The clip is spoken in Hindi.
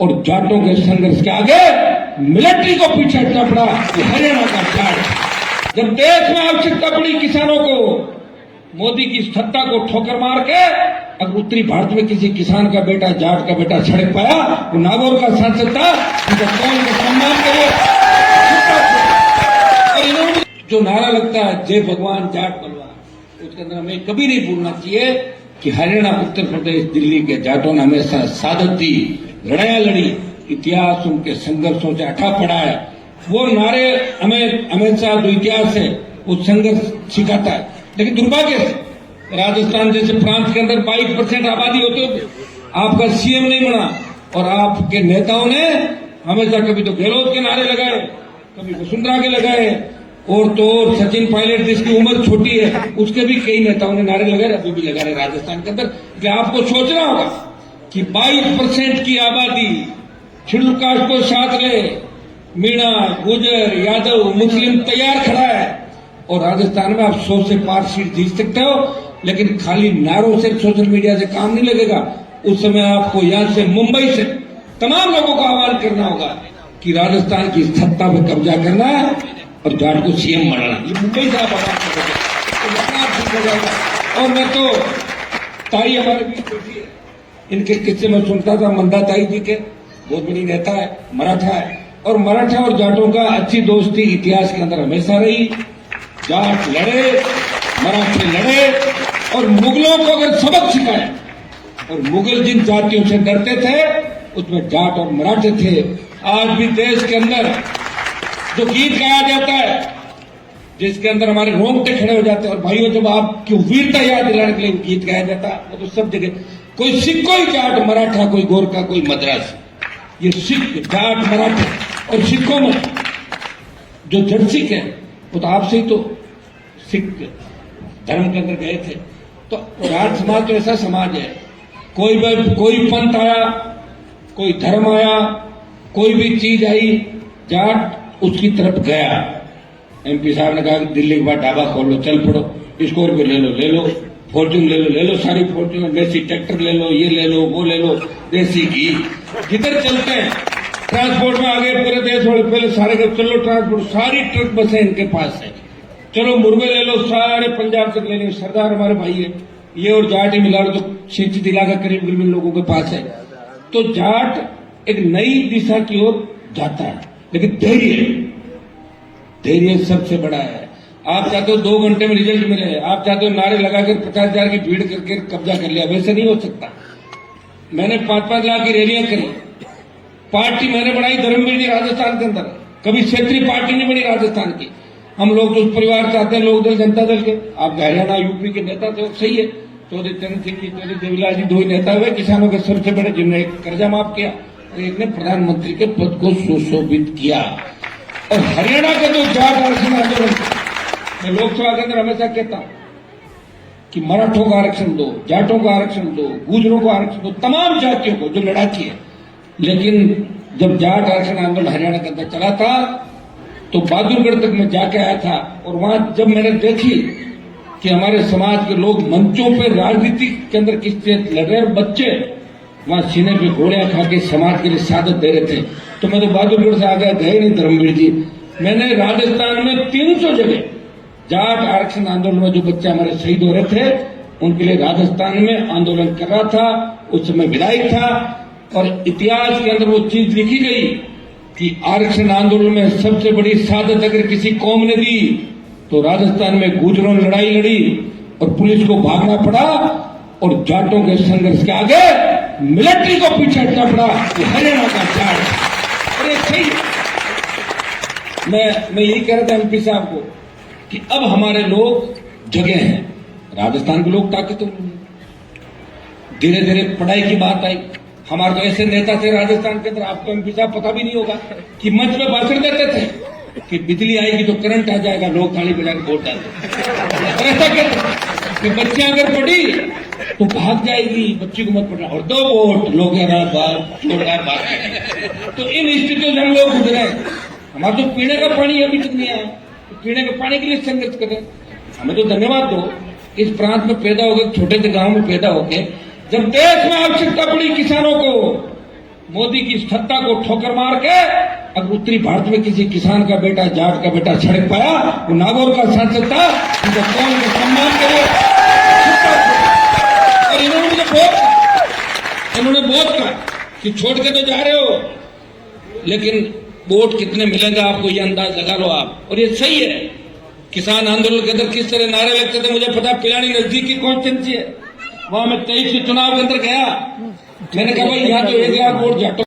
और जाटों के संघर्ष के आगे मिलिट्री को पीछे हटना पड़ा। हरियाणा का जाट जब देश में आवश्यकता पड़ी किसानों को, मोदी की सत्ता को ठोकर मार के अगर उत्तरी भारत में किसी किसान का बेटा, जाट का बेटा सड़क पाया, वो नागौर का सांसद था, उनका कौन को सम्मान करे। और इन्होंने जो नारा लगता है जय भगवान जाट बलवान, उसके अंदर हमें कभी नहीं भूलना चाहिए कि हरियाणा, उत्तर प्रदेश, दिल्ली के जाटों ने हमेशा सादत दी, लड़ाइयां लड़ी, इतिहास उनके संघर्षों से अटा पड़ा है। वो नारे हमें हमेशा जो इतिहास है वो संघर्ष सिखाता है। लेकिन दुर्भाग्य से राजस्थान जैसे प्रांत के अंदर 22% आबादी होते हुए आपका सीएम नहीं बना और आपके नेताओं ने हमेशा कभी तो गहलोत के नारे लगाए, कभी वसुंधरा के लगाए, और तो सचिन पायलट जिसकी उम्र छोटी है उसके भी कई नेताओं ने नारे लगाए, अभी भी लगा रहे राजस्थान के अंदर। इसलिए आपको सोचना होगा कि 22% की आबादी शेड्यूल कास्ट को साथ ले, मीणा, गुजर, यादव, मुस्लिम तैयार खड़ा है और राजस्थान में आप 100 से पार सीट जीत सकते हो। लेकिन खाली नारों से, सोशल मीडिया से काम नहीं लगेगा। उस समय आपको यहां से, मुंबई से तमाम लोगों का आह्वान करना होगा कि राजस्थान की सत्ता पर कब्जा करना है और जाट को सीएम बनाना। ये मुंबई से आप आवाज करोगे और मैं तो ताई हमारे बीच बैठी है, इनके किस्से में सुनता था, मंदा ताई जी के, बहुत बड़ी नेता है, मराठा है, और मराठा और जाटों का अच्छी दोस्ती इतिहास के अंदर हमेशा रही। जाट लड़े, मराठे लड़े और मुगलों को अगर सबक सिखाया, और मुगल जिन जातियों से डरते थे उसमें जाट और मराठे थे। आज भी देश के अंदर जो गीत गाया जाता है जिसके अंदर हमारे रोंगटे खड़े हो जाते हैं, और भाइयों जब आपकी वीरता याद दिलाने के लिए गीत गाया जाता है, वो तो सब जगह कोई सिख, कोई जाट, मराठा, कोई गोरखा, कोई मद्रासी, ये सिख, जाट, मराठा। और सिखों में जो जड़ सिख है वो तो आपसे ही तो सिख धर्म के अंदर गए थे। तो जाट समाज तो ऐसा समाज है, कोई पंथ आया, कोई धर्म आया, कोई भी चीज आई, जाट उसकी तरफ गया। एमपी साहब ने कहा कि दिल्ली के बाद ढाबा खोल लो, चल पड़ो, स्कॉर्पियो ले लो, फॉर्च्यून ले लो, सारी फॉर्च्यून, देसी ट्रैक्टर ले लो, ये ले लो, वो ले लो, देसी घी, जिधर चलते हैं ट्रांसपोर्ट में आगे पूरे देश वाले पहले सारे के चलो ट्रांसपोर्ट, सारी ट्रक बसें इनके पास है, चलो मुर्गे ले लो, सारे पंजाब तक ले लो, सरदार हमारे भाई है, ये और जाट ही मिला लो तो 60 इलाका करीब लोगों के पास है। तो जाट एक नई दिशा की ओर जाता है, लेकिन धैर्य सबसे बड़ा है। आप चाहते हो 2 घंटे में रिजल्ट मिले, आप चाहते हो नारे लगाकर 50,000 की भीड़ करके कब्जा कर लिया, वैसे नहीं हो सकता। मैंने 5-5 लाख की रैलियां करी, पार्टी मैंने बनाई धर्मवीर जी राजस्थान के अंदर, कभी क्षेत्रीय पार्टी नहीं बनी राजस्थान की। हम लोग तो उस परिवार चाहते हैं, लोक दल, जनता दल के। आप हरियाणा, यूपी के नेता थे, सही है, चौधरी चरण सिंह जी, चौधरी देवीलाल जी 2 ही नेता हुए किसानों के सबसे बड़े, जिन्होंने एक कर्जा माफ किया और एक ने प्रधानमंत्री के पद को सुशोभित किया। और हरियाणा का जो जाट आरक्षण आंदोलन, मैं लोकसभा के अंदर हमेशा कहता हूं कि मराठों का आरक्षण दो, जाटों का आरक्षण दो, गुजरों को आरक्षण दो, तमाम जातियों को जो लड़ाती है। लेकिन जब जाट आरक्षण आंदोलन हरियाणा के अंदर चला था तो बहादुरगढ़ तक मैं जाके आया था, और वहां जब मैंने देखी कि हमारे समाज के लोग मंचों पे राजनीति के अंदर किस तरह लड़ रहे, और बच्चे वहां सीने पे गोलियां खा के समाज के लिए शहादत दे रहे थे, तो मैं तो बहादुरगढ़ से आगे गए नहीं धर्मवीर जी। मैंने राजस्थान में 300 जगह जाट आरक्षण आंदोलन में जो बच्चे हमारे शहीद हो रहे थे उनके लिए राजस्थान में आंदोलन कर रहा था। उस समय विधायक था, और इतिहास के अंदर वो चीज लिखी गई कि आरक्षण आंदोलन में सबसे बड़ी शहादत अगर किसी कौम ने दी तो राजस्थान में गुजरों ने लड़ाई लड़ी और पुलिस को भागना पड़ा, और जाटों के संघर्ष के आगे मिलिट्री को पीछे हटना पड़ा। ये हरियाणा का जाट। अरे सही, मैं यही कह रहा था एमपी साहब को कि अब हमारे लोग जगह हैं, राजस्थान के लोग ताकतवर हैं। धीरे धीरे पढ़ाई की बात आई, हमारे तो ऐसे नेता थे राजस्थान के अंदर, आपको एमपी साहब पता भी नहीं होगा, कि मंच में भाषण देते थे कि बिजली आएगी तो करंट आ जाएगा, लोग ताली बजाकर वोट डालते। और ऐसा कहते कि बच्चियां अगर पढ़ी तो भाग जाएगी, बच्ची को मत पढ़ना, और 2 वोट लोग तो इन स्थितियों से हम लोग गुजरे। हमारा तो पीने का पानी अभी तक नहीं आया, तो पीने के पानी के लिए संघर्ष करें। हमें तो धन्यवाद दो, इस प्रांत में पैदा हो गए, छोटे से गांव में पैदा होके जब देश में आवश्यकता पड़ी किसानों को, मोदी की सत्ता को ठोकर मार के अगर उत्तरी भारत में किसी किसान का बेटा, जाट का बेटा सड़क पाया, वो नागौर का सांसद था, उनका कौन को सम्मान करे। और इन्होंने बहुत कहा कि छोड़ के तो जा रहे हो, लेकिन वोट कितने मिलेगा आपको ये अंदाज लगा लो आप। और ये सही है, किसान आंदोलन के अंदर किस तरह नारे लगते थे मुझे पता। पिलानी नजदीक की कॉन्स्टिट्यूंसी है, वहां मैं 23 के चुनाव के अंदर गया, मैंने कहा भाई यहाँ तो 1 लाख वोट जाटों